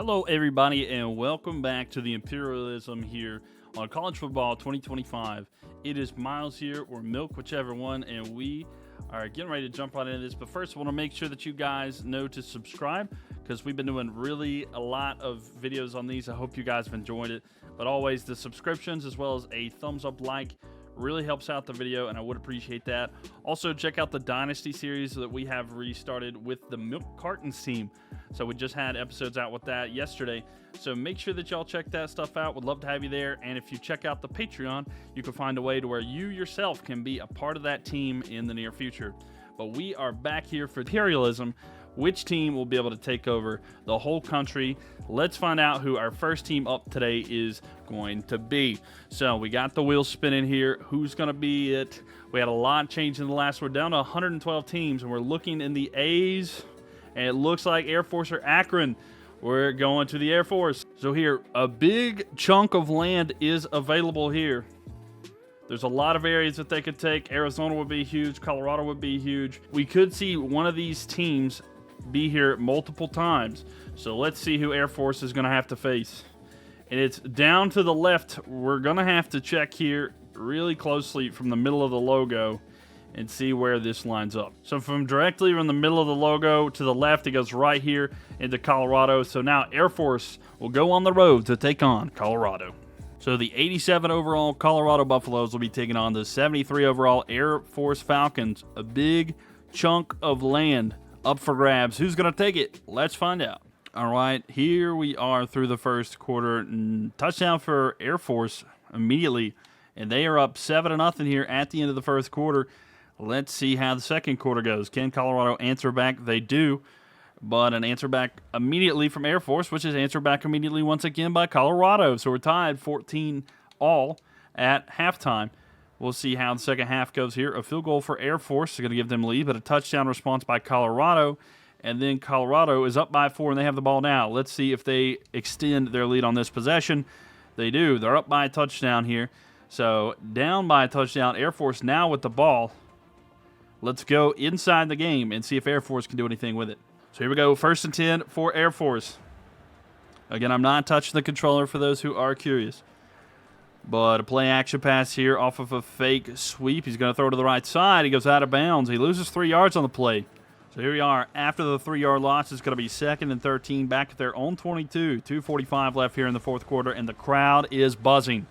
Hello, everybody, and welcome back to the Imperialism here on College Football 2025. It is Miles here, or Mylk, whichever one, and we are getting ready to jump right into this. But first, I want to make sure that you guys know to subscribe because we've been doing really a lot of videos on these. I hope you guys have enjoyed it. But always, the subscriptions as well as a thumbs up like really helps out the video, and I would appreciate that. Also, check out the Dynasty series that we have restarted with the Mylk Cartons team. So we just had episodes out with that yesterday. So make sure that y'all check that stuff out. Would love to have you there. And if you check out the Patreon, you can find a way to where you yourself can be a part of that team in the near future. But we are back here for Imperialism. Which team will be able to take over the whole country? Let's find out who our first team up today is going to be. So we got the wheel spinning here. Who's going to be it? We had a lot change in the last. We're down to 112 teams, and we're looking in the A's, and it looks like Air Force or Akron. We're going to the Air Force. So here, a big chunk of land is available here. There's a lot of areas that they could take. Arizona would be huge. Colorado would be huge. We could see one of these teams be here multiple times. So let's see who Air Force is going to have to face. And it's down to the left. We're going to have to check here really closely from the middle of the logo and see where this lines up. So from directly from the middle of the logo to the left, it goes right here into Colorado. So now Air Force will go on the road to take on Colorado. So the 87 overall Colorado Buffaloes will be taking on the 73 overall Air Force Falcons. A big chunk of land up for grabs. Who's going to take it? Let's find out. All right, here we are through the first quarter. Touchdown for Air Force immediately, and they are up 7-0 here at the end of the first quarter. Let's see how the second quarter goes. Can Colorado answer back? They do, but an answer back immediately from Air Force, which is answered back immediately once again by Colorado. So we're tied 14-all at halftime. We'll see how the second half goes here. A field goal for Air Force is going to give them lead, but a touchdown response by Colorado. And then Colorado is up by 4, and they have the ball now. Let's see if they extend their lead on this possession. They do. They're up by a touchdown here. So down by a touchdown. Air Force now with the ball. Let's go inside the game and see if Air Force can do anything with it. So here we go. 1st and 10 for Air Force. Again, I'm not touching the controller for those who are curious. But a play action pass here off of a fake sweep. He's going to throw to the right side. He goes out of bounds. He loses 3 yards on the play. So here we are. After the 3-yard loss, it's going to be 2nd and 13 back at their own 22. 2:45 left here in the fourth quarter, and the crowd is buzzing.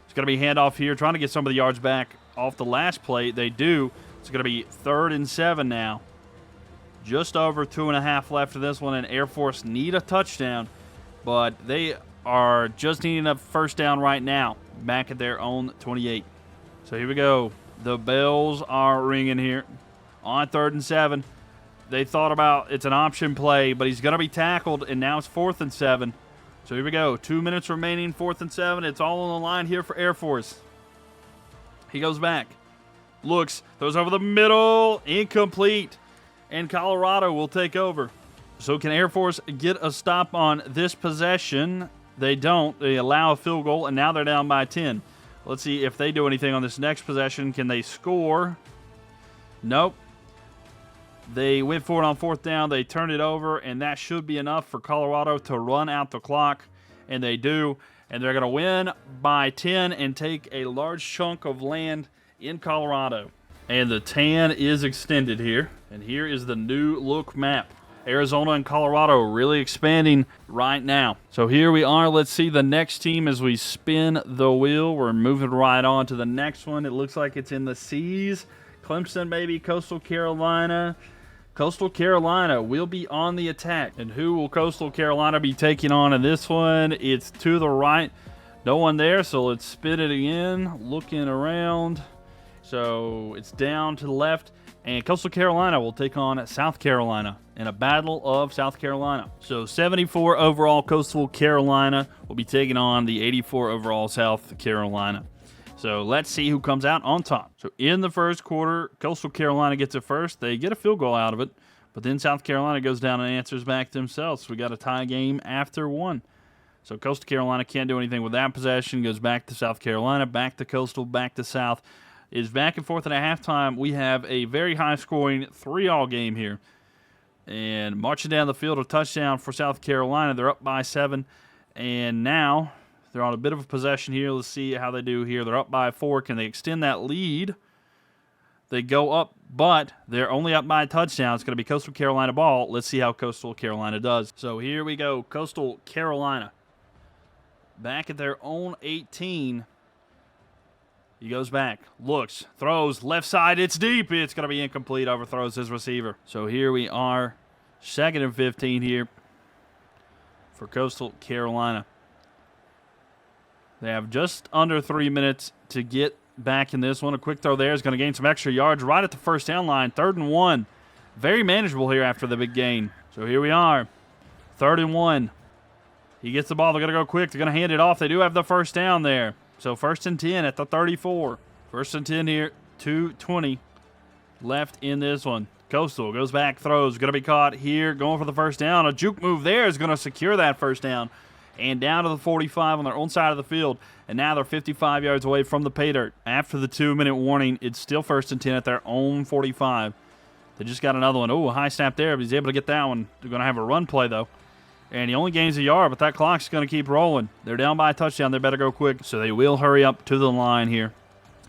It's going to be handoff here, trying to get some of the yards back off the last play. They do. It's going to be 3rd and 7 now. Just over 2.5 left of this one, and Air Force need a touchdown, but they are just needing a first down right now, back at their own 28. So here we go. The bells are ringing here on 3rd and 7. They thought about it's an option play, but he's going to be tackled, and now it's 4th and 7. So here we go. 2 minutes remaining, 4th and 7. It's all on the line here for Air Force. He goes back. Looks, throws over the middle, incomplete, and Colorado will take over. So can Air Force get a stop on this possession? They don't. They allow a field goal, and now they're down by 10. Let's see if they do anything on this next possession. Can they score? Nope. They went for it on 4th down. They turned it over, and that should be enough for Colorado to run out the clock, and they do. And they're going to win by 10 and take a large chunk of land in Colorado. And the tan is extended here, and here is the new look map. Arizona and Colorado really expanding right now. So here we are. Let's see the next team as we spin the wheel. We're moving right on to the next one. It looks like it's in the C's. Clemson, maybe. Coastal Carolina. Coastal Carolina will be on the attack. And who will Coastal Carolina be taking on in this one? It's to the right. No one there, so let's spin it again. Looking around. So it's down to the left. And Coastal Carolina will take on South Carolina in a battle of South Carolina. So 74 overall Coastal Carolina will be taking on the 84 overall South Carolina. So let's see who comes out on top. So in the first quarter, Coastal Carolina gets it first. They get a field goal out of it. But then South Carolina goes down and answers back themselves. We got a tie game after 1. So Coastal Carolina can't do anything with that possession. Goes back to South Carolina, back to Coastal, back to South. Is back and forth, and at halftime, we have a very high-scoring 3-all game here. And marching down the field, a touchdown for South Carolina. They're up by 7. And now they're on a bit of a possession here. Let's see how they do here. They're up by 4. Can they extend that lead? They go up, but they're only up by a touchdown. It's going to be Coastal Carolina ball. Let's see how Coastal Carolina does. So here we go. Coastal Carolina back at their own 18. He goes back, looks, throws, left side, it's deep. It's going to be incomplete, overthrows his receiver. So here we are, 2nd and 15 here for Coastal Carolina. They have just under 3 minutes to get back in this one. A quick throw there is going to gain some extra yards right at the first down line. 3rd and 1. Very manageable here after the big gain. So here we are, 3rd and 1. He gets the ball. They're going to go quick. They're going to hand it off. They do have the first down there. So 1st and 10 at the 34. 1st and 10 here. 2:20 left in this one. Coastal goes back, throws. Going to be caught here. Going for the first down. A juke move there is going to secure that first down. And down to the 45 on their own side of the field. And now they're 55 yards away from the pay dirt. After the 2-minute warning, it's still 1st and 10 at their own 45. They just got another one. Oh, a high snap there, but he's able to get that one. They're going to have a run play, though. And he only gains a yard, but that clock's going to keep rolling. They're down by a touchdown. They better go quick. So they will hurry up to the line here.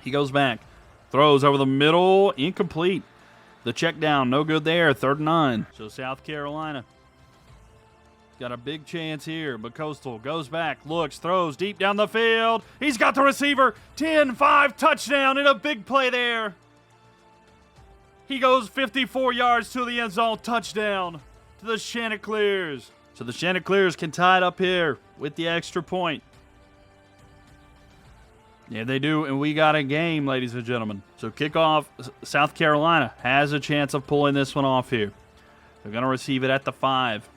He goes back. Throws over the middle. Incomplete. The check down. No good there. 3rd and 9. So South Carolina got a big chance here. But Coastal goes back. Looks. Throws deep down the field. He's got the receiver. 10-5 touchdown. And a big play there. He goes 54 yards to the end zone. Touchdown to the Chanticleers. So the Chanticleers can tie it up here with the extra point. Yeah, they do, and we got a game, ladies and gentlemen. So kickoff, South Carolina has a chance of pulling this one off here. They're going to receive it at the 5.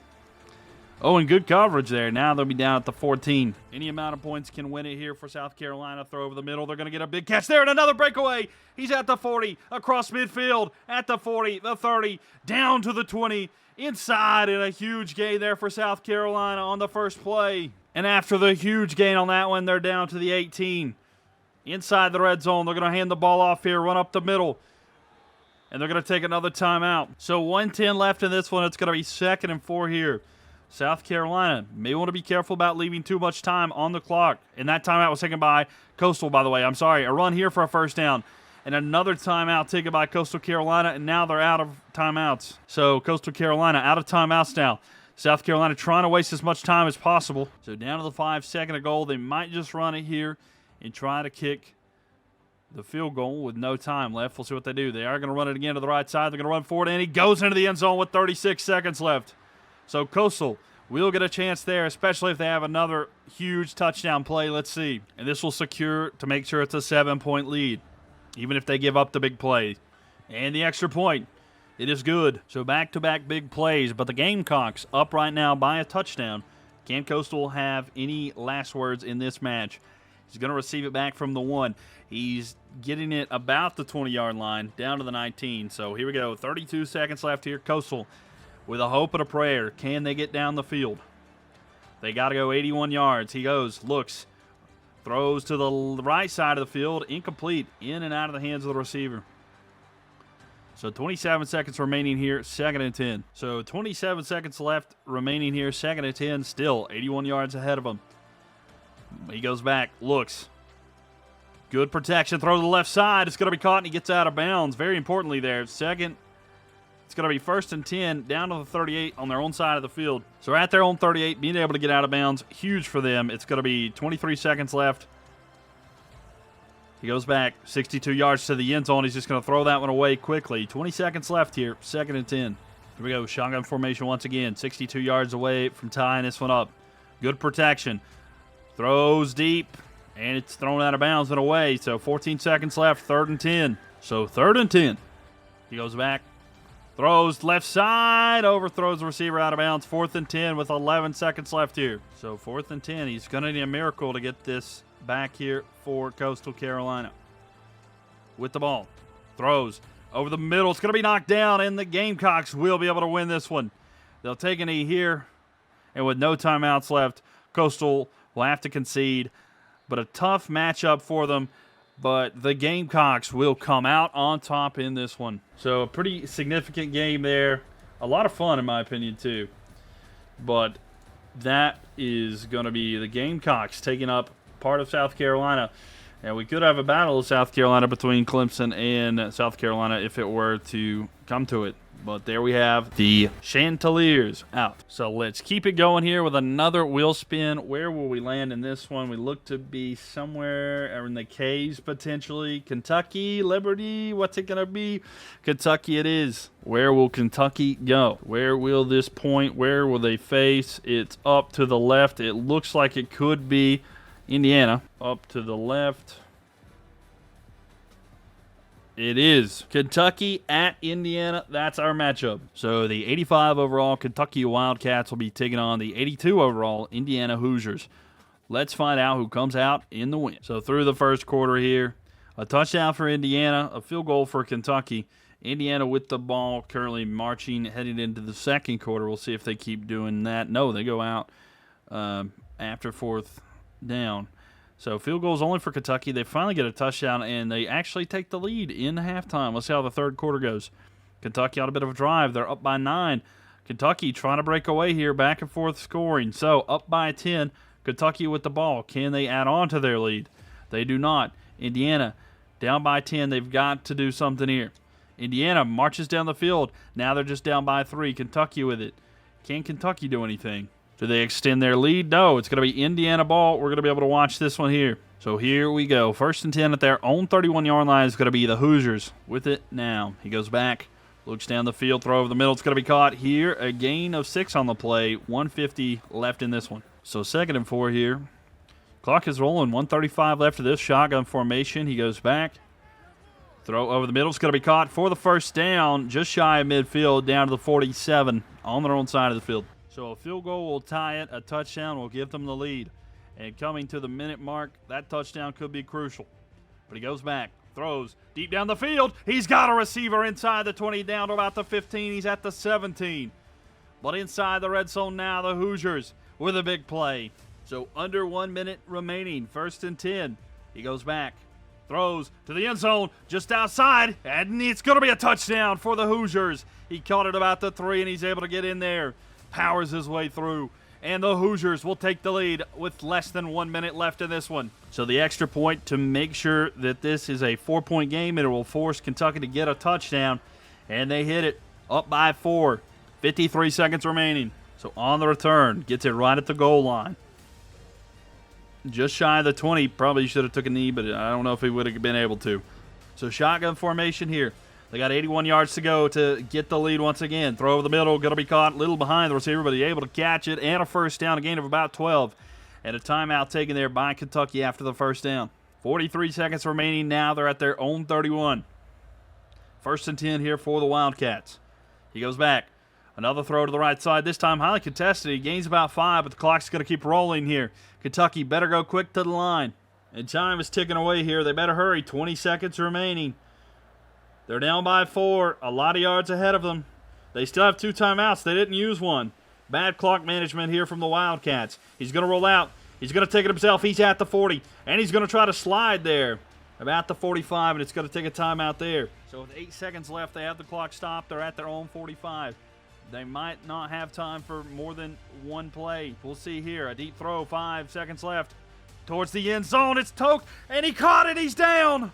Oh, and good coverage there. Now they'll be down at the 14. Any amount of points can win it here for South Carolina. Throw over the middle. They're going to get a big catch there and another breakaway. He's at the 40, across midfield, at the 40, the 30, down to the 20. Inside, and a huge gain there for South Carolina on the first play. And after the huge gain on that one, they're down to the 18. Inside the red zone, they're going to hand the ball off here, run up the middle. And they're going to take another timeout. So 1:10 left in this one. It's going to be 2nd and 4 here. South Carolina may want to be careful about leaving too much time on the clock. And that timeout was taken by Coastal, by the way. I'm sorry. A run here for a first down. And another timeout taken by Coastal Carolina, and now they're out of timeouts. So Coastal Carolina out of timeouts now. South Carolina trying to waste as much time as possible. So down to the 5-second of goal. They might just run it here and try to kick the field goal with no time left. We'll see what they do. They are going to run it again to the right side. They're going to run forward, and he goes into the end zone with 36 seconds left. So Coastal will get a chance there, especially if they have another huge touchdown play. Let's see. And this will secure to make sure it's a 7-point lead, even if they give up the big play. And the extra point, it is good. So back-to-back big plays, but the Gamecocks up right now by a touchdown. Can Coastal have any last words in this match? He's going to receive it back from the 1. He's getting it about the 20-yard line, down to the 19. So here we go, 32 seconds left here. Coastal with a hope and a prayer. Can they get down the field? They got to go 81 yards. He goes, looks, throws to the right side of the field, incomplete, in and out of the hands of the receiver. So 27 seconds remaining here, 2nd and 10. So 27 seconds left remaining here, 2nd and 10, still 81 yards ahead of him. He goes back, looks. Good protection, throw to the left side. It's going to be caught, and he gets out of bounds. Very importantly there, second. It's going to be 1st and 10, down to the 38 on their own side of the field. So at their own 38, being able to get out of bounds, huge for them. It's going to be 23 seconds left. He goes back, 62 yards to the end zone. He's just going to throw that one away quickly. 20 seconds left here, 2nd and 10. Here we go, shotgun formation once again. 62 yards away from tying this one up. Good protection. Throws deep, and it's thrown out of bounds and away. So 14 seconds left, 3rd and 10. So 3rd and 10. He goes back. Throws left side, overthrows the receiver out of bounds. 4th and 10 with 11 seconds left here. So 4th and 10. He's going to need a miracle to get this back here for Coastal Carolina. With the ball. Throws over the middle. It's going to be knocked down, and the Gamecocks will be able to win this one. They'll take a knee here, and with no timeouts left, Coastal will have to concede. But a tough matchup for them. But the Gamecocks will come out on top in this one. So a pretty significant game there A lot of fun, in my opinion, too. But that is going to be the Gamecocks taking up part of South Carolina. And we could have a battle of South Carolina between Clemson and South Carolina if it were to come to it. But there we have the Chanticleers out. So let's keep it going here with another wheel spin. Where will we land in this one? We look to be somewhere in the K's potentially. Kentucky, Liberty, what's it going to be? Kentucky it is. Where will Kentucky go? Where will this point? Where will they face? It's up to the left. It looks like it could be Indiana. Up to the left. It is Kentucky at Indiana. That's our matchup. So the 85 overall Kentucky Wildcats will be taking on the 82 overall Indiana Hoosiers. Let's find out who comes out in the win. So through the first quarter here, a touchdown for Indiana, a field goal for Kentucky. Indiana with the ball currently marching, heading into the second quarter. We'll see if they keep doing that. No, they go out after fourth down. So field goals only for Kentucky. They finally get a touchdown, and they actually take the lead in halftime. Let's see how the third quarter goes. Kentucky on a bit of a drive. They're up by 9. Kentucky trying to break away here, back and forth scoring. So up by 10, Kentucky with the ball. Can they add on to their lead? They do not. Indiana down by 10. They've got to do something here. Indiana marches down the field. Now they're just down by 3. Kentucky with it. Can Kentucky do anything? Do they extend their lead? No, it's going to be Indiana ball. We're going to be able to watch this one here. So here we go. 1st and 10 at their own 31-yard line is going to be the Hoosiers with it now. He goes back, looks down the field, throw over the middle. It's going to be caught here. A gain of 6 on the play. 150 left in this one. So 2nd and 4 here. Clock is rolling. 1:35 left of this shotgun formation. He goes back. Throw over the middle. It's going to be caught for the first down. Just shy of midfield, down to the 47 on their own side of the field. So a field goal will tie it. A touchdown will give them the lead. And coming to the minute mark, that touchdown could be crucial. But he goes back, throws deep down the field. He's got a receiver inside the 20, down to about the 15. He's at the 17. But inside the red zone now, the Hoosiers with a big play. So under 1 minute remaining, 1st and 10. He goes back, throws to the end zone, just outside, and it's going to be a touchdown for the Hoosiers. He caught it about the 3, and he's able to get in there. Powers his way through, and the Hoosiers will take the lead with less than 1 minute left in this one. So the extra point to make sure that this is a 4-point game, and it will force Kentucky to get a touchdown, and they hit it up by 4. 53 seconds remaining. So on the return, gets it right at the goal line. Just shy of the 20. Probably should have took a knee, but I don't know if he would have been able to. So shotgun formation here. They got 81 yards to go to get the lead once again. Throw over the middle, going to be caught a little behind the receiver, but he's able to catch it, and a first down, a gain of about 12. And a timeout taken there by Kentucky after the first down. 43 seconds remaining now. They're at their own 31. 1st and 10 here for the Wildcats. He goes back. Another throw to the right side. This time highly contested. He gains about 5, but the clock's going to keep rolling here. Kentucky better go quick to the line. And time is ticking away here. They better hurry. 20 seconds remaining. They're down by 4, a lot of yards ahead of them. They still have 2 timeouts. They didn't use one. Bad clock management here from the Wildcats. He's going to roll out. He's going to take it himself. He's at the 40, and he's going to try to slide there. About the 45, and it's going to take a timeout there. So with 8 seconds left, they have the clock stopped. They're at their own 45. They might not have time for more than one play. We'll see here. A deep throw, 5 seconds left. Towards the end zone, it's Toke, and he caught it. He's down.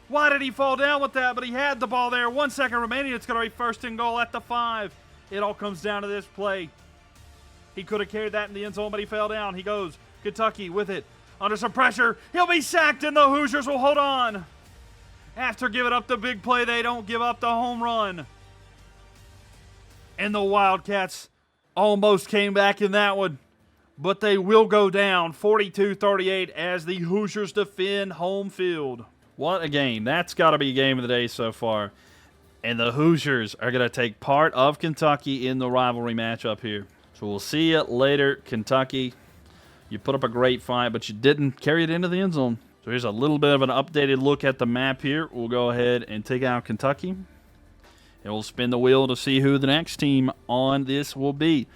Why did he fall down with that? But he had the ball there. 1 second remaining. It's going to be 1st and goal at the 5. It all comes down to this play. He could have carried that in the end zone, but he fell down. He goes. Kentucky with it. Under some pressure. He'll be sacked, and the Hoosiers will hold on. After giving up the big play, they don't give up the home run. And the Wildcats almost came back in that one. But they will go down 42-38 as the Hoosiers defend home field. What a game. That's got to be game of the day so far. And the Hoosiers are going to take part of Kentucky in the rivalry matchup here. So we'll see you later, Kentucky. You put up a great fight, but you didn't carry it into the end zone. So here's a little bit of an updated look at the map here. We'll go ahead and take out Kentucky. And we'll spin the wheel to see who the next team on this will be.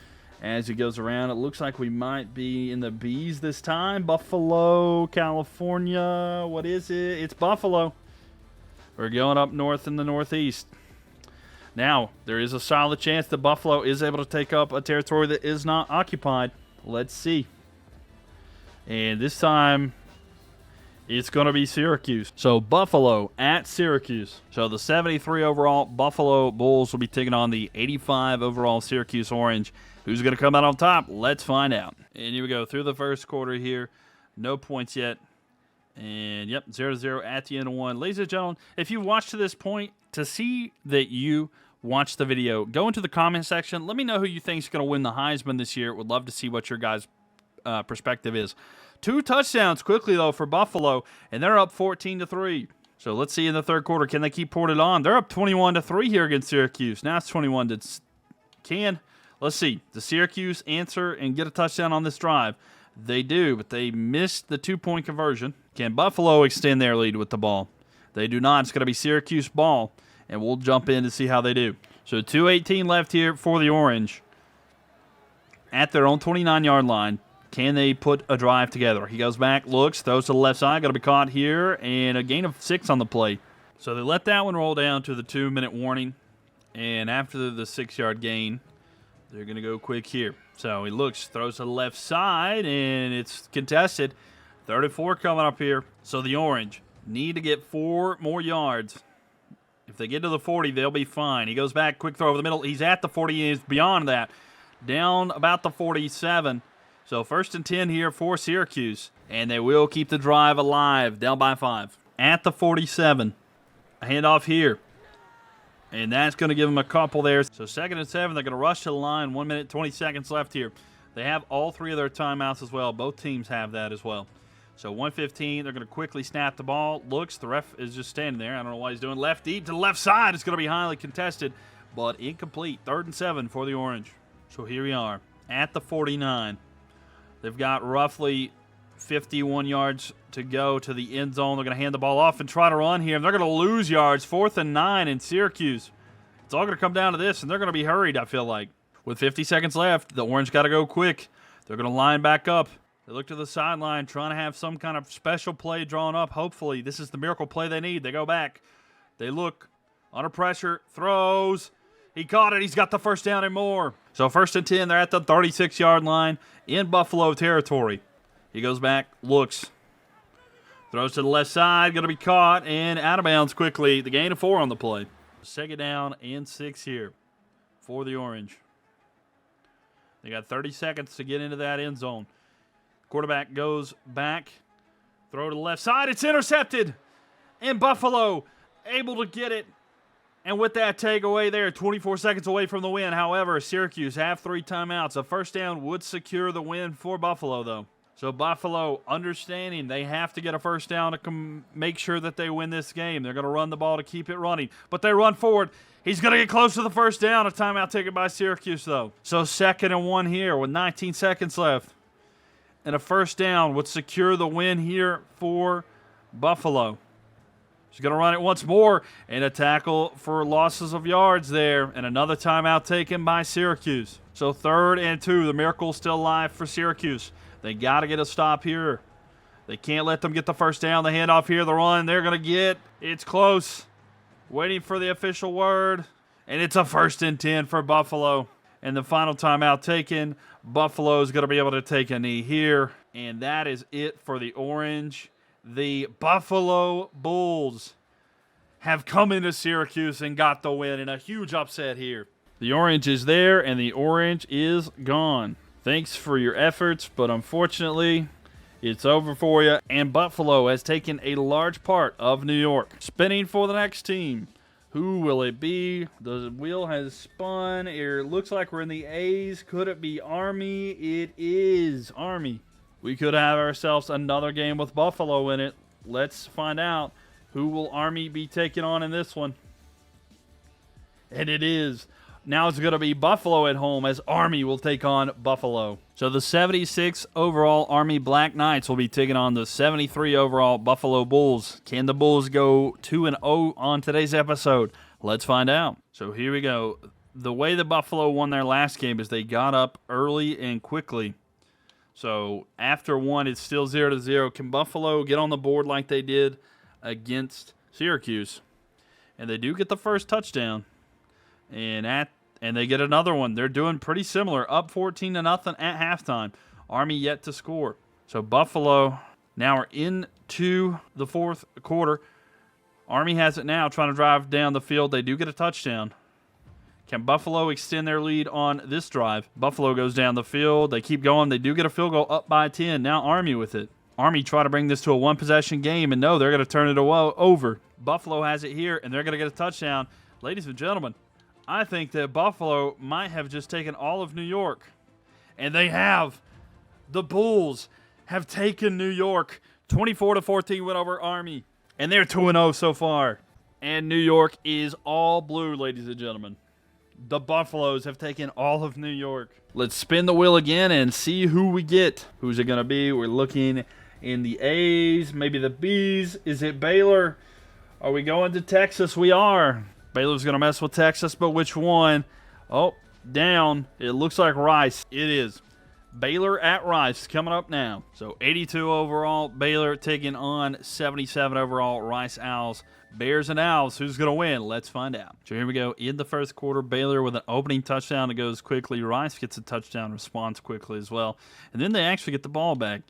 As it goes around, it looks like we might be in the B's this time. Buffalo, California. What is it? It's Buffalo. We're going up north in the Northeast. Now, there is a solid chance that Buffalo is able to take up a territory that is not occupied. Let's see. And this time, it's going to be Syracuse. So, Buffalo at Syracuse. So, the 73 overall Buffalo Bulls will be taking on the 85 overall Syracuse Orange. Who's going to come out on top? Let's find out. And here we go. Through the first quarter here. No points yet. And, yep, 0-0 at the end of one. Ladies and gentlemen, if you watched to this point, to see that you watched the video, go into the comment section. Let me know who you think is going to win the Heisman this year. Would love to see what your guys' perspective is. 2 touchdowns quickly, though, for Buffalo, and they're up 14-3. So let's see in the third quarter, can they keep pouring it on? They're up 21-3 here against Syracuse. Now it's 21-10. Let's see. Does Syracuse answer and get a touchdown on this drive? They do, but they missed the 2-point conversion. Can Buffalo extend their lead with the ball? They do not. It's going to be Syracuse ball, and we'll jump in to see how they do. So 2:18 left here for the Orange. At their own 29-yard line, can they put a drive together? He goes back, looks, throws to the left side. Going to be caught here, and a gain of 6 on the play. So they let that one roll down to the 2-minute warning, and after the 6-yard gain, they're going to go quick here. So he looks, throws to the left side, and it's contested. 34 coming up here. So the Orange need to get 4 more yards. If they get to the 40, they'll be fine. He goes back, quick throw over the middle. He's at the 40. He's beyond that. Down about the 47. So 1st and 10 here for Syracuse. And they will keep the drive alive. Down by 5. At the 47. A handoff here. And that's going to give them a couple there. So 2nd and 7, they're going to rush to the line. 1 minute, 20 seconds left here. They have all 3 of their timeouts as well. Both teams have that as well. So 1:15, they're going to quickly snap the ball. Looks, the ref is just standing there. I don't know what he's doing. Left deep to the left side. It's going to be highly contested, but incomplete. 3rd and 7 for the Orange. So here we are at the 49. They've got roughly 51 yards to go to the end zone. They're going to hand the ball off and try to run here. And they're going to lose yards. 4th and 9 in Syracuse. It's all going to come down to this, and they're going to be hurried, I feel like. With 50 seconds left, the Orange got to go quick. They're going to line back up. They look to the sideline, trying to have some kind of special play drawn up. Hopefully, this is the miracle play they need. They go back. They look under pressure. Throws. He caught it. He's got the first down and more. So 1st and 10, they're at the 36-yard line in Buffalo territory. He goes back, looks. Throws to the left side, going to be caught, and out of bounds quickly. The gain of 4 on the play. 2nd down and 6 here for the Orange. They got 30 seconds to get into that end zone. Quarterback goes back. Throw to the left side. It's intercepted. And Buffalo able to get it. And with that takeaway there, 24 seconds away from the win. However, Syracuse have 3 timeouts. A first down would secure the win for Buffalo, though. So Buffalo, understanding they have to get a first down to make sure that they win this game. They're going to run the ball to keep it running. But they run forward. He's going to get close to the first down. A timeout taken by Syracuse, though. So 2nd and 1 here with 19 seconds left. And a first down would secure the win here for Buffalo. He's going to run it once more. And a tackle for losses of yards there. And another timeout taken by Syracuse. So 3rd and 2. The miracle still alive for Syracuse. They got to get a stop here. They can't let them get the first down. The handoff here, the run. They're going to get. It's close. Waiting for the official word. And it's a 1st and 10 for Buffalo. And the final timeout taken. Buffalo is going to be able to take a knee here. And that is it for the Orange. The Buffalo Bulls have come into Syracuse and got the win in a huge upset here. The Orange is there, and the Orange is gone. Thanks for your efforts, but unfortunately, it's over for you. And Buffalo has taken a large part of New York. Spinning for the next team. Who will it be? The wheel has spun. It looks like we're in the A's. Could it be Army? It is Army. We could have ourselves another game with Buffalo in it. Let's find out. Who will Army be taking on in this one? And it is. Now it's going to be Buffalo at home as Army will take on Buffalo. So the 76 overall Army Black Knights will be taking on the 73 overall Buffalo Bulls. Can the Bulls go 2-0 on today's episode? Let's find out. So here we go. The way the Buffalo won their last game is they got up early and quickly. So after one, it's still 0-0. Can Buffalo get on the board like they did against Syracuse? And they do get the first touchdown. And they get another one. They're doing pretty similar. Up 14-0 at halftime. Army yet to score. So Buffalo now are into the fourth quarter. Army has it now, trying to drive down the field. They do get a touchdown. Can Buffalo extend their lead on this drive? Buffalo goes down the field. They keep going. They do get a field goal up by 10. Now Army with it. Army try to bring this to a one-possession game, and no, they're going to turn it over. Buffalo has it here, and they're going to get a touchdown. Ladies and gentlemen, I think that Buffalo might have just taken all of New York. And they have. The Bulls have taken New York. 24-14 win over Army. And they're 2-0 so far. And New York is all blue, ladies and gentlemen. The Buffaloes have taken all of New York. Let's spin the wheel again and see who we get. Who's it going to be? We're looking in the A's, maybe the B's. Is it Baylor? Are we going to Texas? We are. Baylor's going to mess with Texas, but which one? Oh, down. It looks like Rice. It is. Baylor at Rice coming up now. So 82 overall. Baylor taking on 77 overall. Rice Owls. Bears and Owls. Who's going to win? Let's find out. So here we go. In the first quarter, Baylor with an opening touchdown that goes quickly. Rice gets a touchdown, responds quickly as well. And then they actually get the ball back.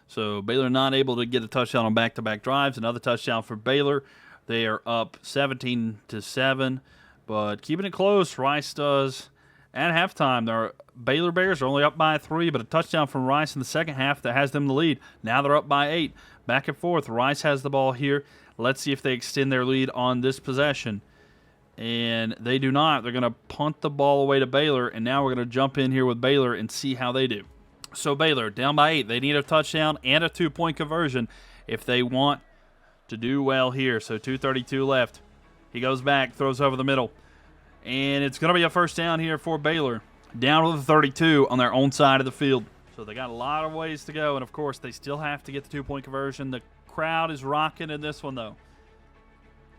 So Baylor not able to get a touchdown on back-to-back drives. Another touchdown for Baylor. They are up 17-7, but keeping it close. Rice does at halftime. Their Baylor Bears are only up by 3, but a touchdown from Rice in the second half that has them the lead. Now they're up by 8. Back and forth. Rice has the ball here. Let's see if they extend their lead on this possession. And they do not. They're going to punt the ball away to Baylor, and now we're going to jump in here with Baylor and see how they do. So Baylor, down by 8. They need a touchdown and a 2-point conversion if they want to do well here. So 2:32 left. He goes back, throws over the middle. And it's going to be a first down here for Baylor. Down to the 32 on their own side of the field. So they got a lot of ways to go. And, of course, they still have to get the 2-point conversion. The crowd is rocking in this one, though.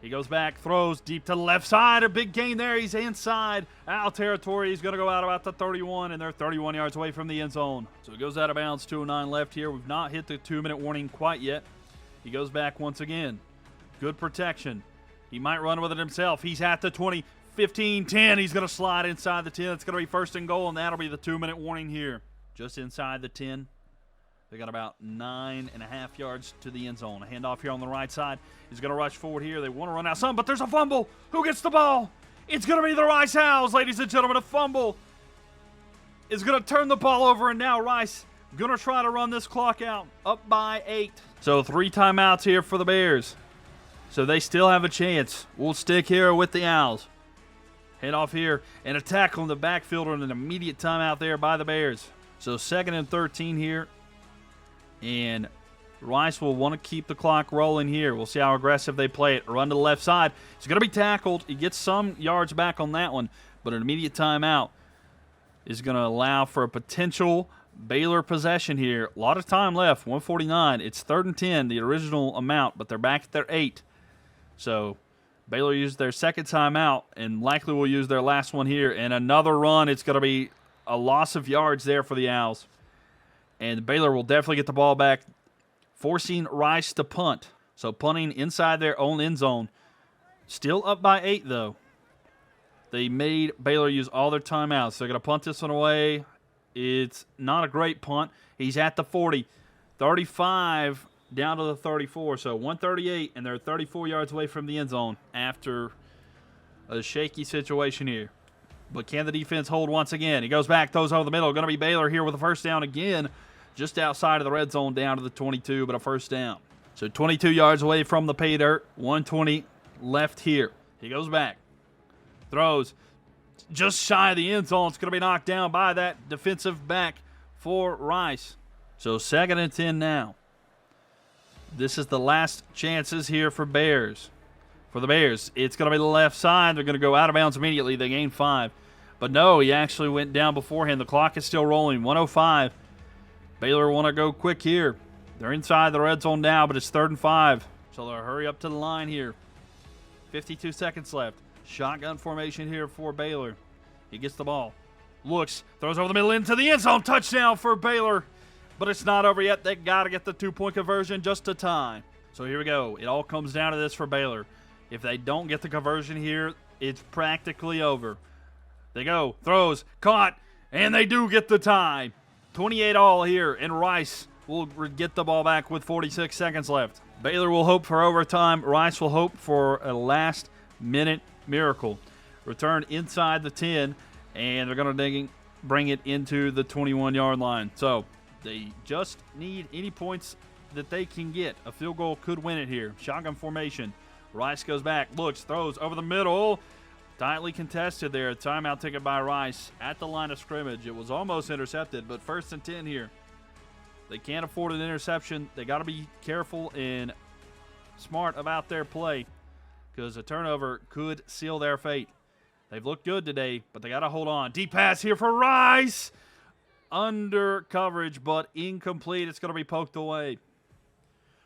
He goes back, throws deep to the left side. A big gain there. He's inside Owl territory. He's going to go out about the 31, and they're 31 yards away from the end zone. So it goes out of bounds. 2:09 left here. We've not hit the 2-minute warning quite yet. He goes back once again. Good protection. He might run with it himself. He's at the 20, 15, 10. He's going to slide inside the 10. It's going to be first and goal, and that'll be the 2-minute warning here. Just inside the 10. They got about 9.5 yards to the end zone. A handoff here on the right side. He's going to rush forward here. They want to run out some, but there's a fumble. Who gets the ball? It's going to be the Rice Owls, ladies and gentlemen. A fumble is going to turn the ball over, and now Rice going to try to run this clock out. Up by 8. So 3 timeouts here for the Bears. So they still have a chance. We'll stick here with the Owls. Head off here and a tackle in the backfield and an immediate timeout there by the Bears. So 2nd and 13 here. And Rice will want to keep the clock rolling here. We'll see how aggressive they play it. Run to the left side. He's going to be tackled. He gets some yards back on that one. But an immediate timeout is going to allow for a potential Baylor possession here. A lot of time left. 1:49. It's 3rd and 10, the original amount. But they're back at their 8. So Baylor used their second timeout and likely will use their last one here. And another run. It's going to be a loss of yards there for the Owls. And Baylor will definitely get the ball back, forcing Rice to punt. So punting inside their own end zone. Still up by 8, though. They made Baylor use all their timeouts. They're going to punt this one away. It's not a great punt. He's at the 40. 35 down to the 34. So 138, and they're 34 yards away from the end zone after a shaky situation here. But can the defense hold once again? He goes back, throws over the middle. Going to be Baylor here with a first down again. Just outside of the red zone down to the 22, but a first down. So 22 yards away from the pay dirt. 1:20 left here. He goes back. Throws just shy of the end zone. It's going to be knocked down by that defensive back for Rice. So 2nd and 10 now. This is the last chances here for Bears. For the Bears, it's going to be the left side. They're going to go out of bounds immediately. They gain 5. But no, he actually went down beforehand. The clock is still rolling. 1:05. Baylor want to go quick here. They're inside the red zone now, but it's 3rd and 5. So they'll hurry up to the line here. 52 seconds left. Shotgun formation here for Baylor. He gets the ball. Looks, throws over the middle into the end zone. Touchdown for Baylor. But it's not over yet. They got to get the 2-point conversion just to tie. So here we go. It all comes down to this for Baylor. If they don't get the conversion here, it's practically over. They go, throws, caught, and they do get the tie. 28-all here, and Rice will get the ball back with 46 seconds left. Baylor will hope for overtime. Rice will hope for a last-minute miracle. Return inside the 10, and they're going to bring it into the 21-yard line. So they just need any points that they can get. A field goal could win it here. Shotgun formation. Rice goes back, looks, throws over the middle. Tightly contested there. Timeout taken by Rice at the line of scrimmage. It was almost intercepted, but 1st and 10 here. They can't afford an interception. They got to be careful and smart about their play because a turnover could seal their fate. They've looked good today, but they got to hold on. Deep pass here for Rice. Under coverage, but incomplete. It's going to be poked away.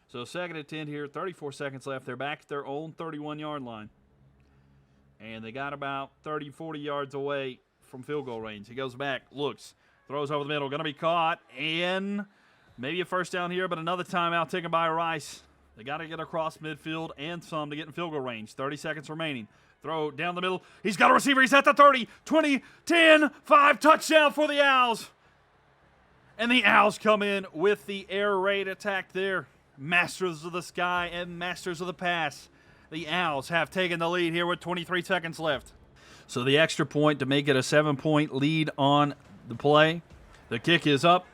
So 2nd and 10 here, 34 seconds left. They're back at their own 31-yard line. And they got about 30, 40 yards away from field goal range. He goes back, looks, throws over the middle. Going to be caught, and maybe a first down here, but another timeout taken by Rice. They got to get across midfield and some to get in field goal range. 30 seconds remaining. Throw down the middle. He's got a receiver. He's at the 30, 20, 10, 5. Touchdown for the Owls. And the Owls come in with the air raid attack there. Masters of the sky and masters of the pass. The Owls have taken the lead here with 23 seconds left. So the extra point to make it a 7-point lead on the play. The kick is up,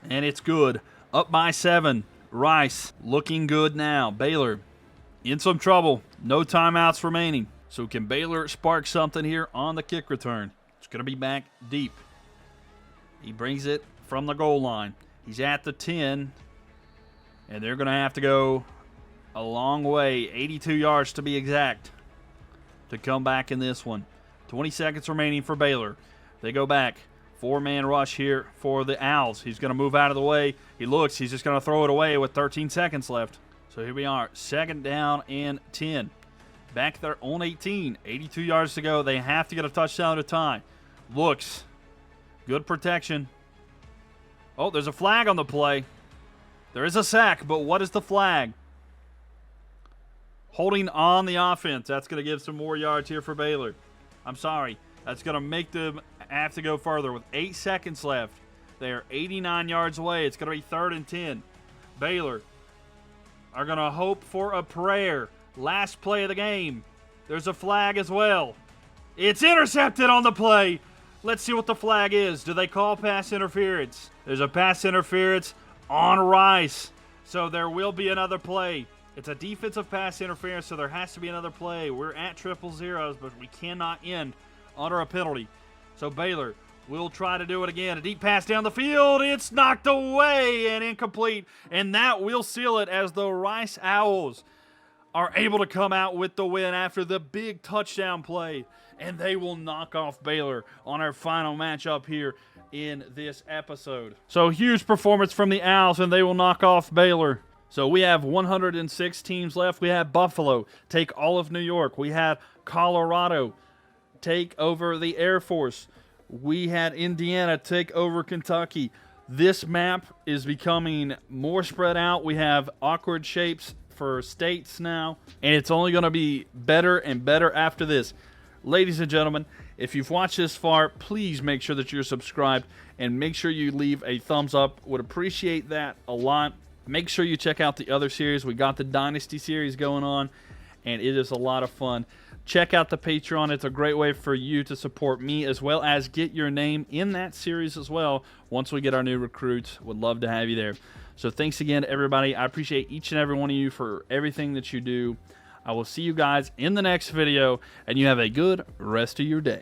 and it's good. Up by 7. Rice looking good now. Baylor in some trouble. No timeouts remaining. So can Baylor spark something here on the kick return? It's going to be back deep. He brings it from the goal line. He's at the 10. And they're going to have to go a long way, 82 yards to be exact, to come back in this one. 20 seconds remaining for Baylor. They go back. 4-man rush here for the Owls. He's going to move out of the way. He looks. He's just going to throw it away with 13 seconds left. So here we are, 2nd down and 10. Back there on 18. 82 yards to go. They have to get a touchdown to tie. Looks. Good protection. Oh, there's a flag on the play. There is a sack, but what is the flag? Holding on the offense. That's going to give some more yards here for Baylor. I'm sorry. That's going to make them have to go further with 8 seconds left. They are 89 yards away. It's going to be 3rd and 10. Baylor are going to hope for a prayer. Last play of the game. There's a flag as well. It's intercepted on the play. Let's see what the flag is. Do they call pass interference? There's a pass interference on Rice. So there will be another play. It's a defensive pass interference, so there has to be another play. We're at 000, but we cannot end under a penalty. So Baylor will try to do it again. A deep pass down the field. It's knocked away and incomplete. And that will seal it as the Rice Owls are able to come out with the win after the big touchdown play. And they will knock off Baylor on our final matchup here in this episode. So huge performance from the Owls, and they will knock off Baylor. So we have 106 teams left. We have Buffalo take all of New York. We had Colorado take over the Air Force. We had Indiana take over Kentucky. This map is becoming more spread out. We have awkward shapes for states now, and it's only going to be better and better after this. Ladies and gentlemen, if you've watched this far, please make sure that you're subscribed and make sure you leave a thumbs up. Would appreciate that a lot. Make sure you check out the other series. We got the Dynasty series going on, and it is a lot of fun. Check out the Patreon. It's a great way for you to support me as well as get your name in that series as well once we get our new recruits. Would love to have you there. So thanks again, everybody. I appreciate each and every one of you for everything that you do. I will see you guys in the next video, and you have a good rest of your day.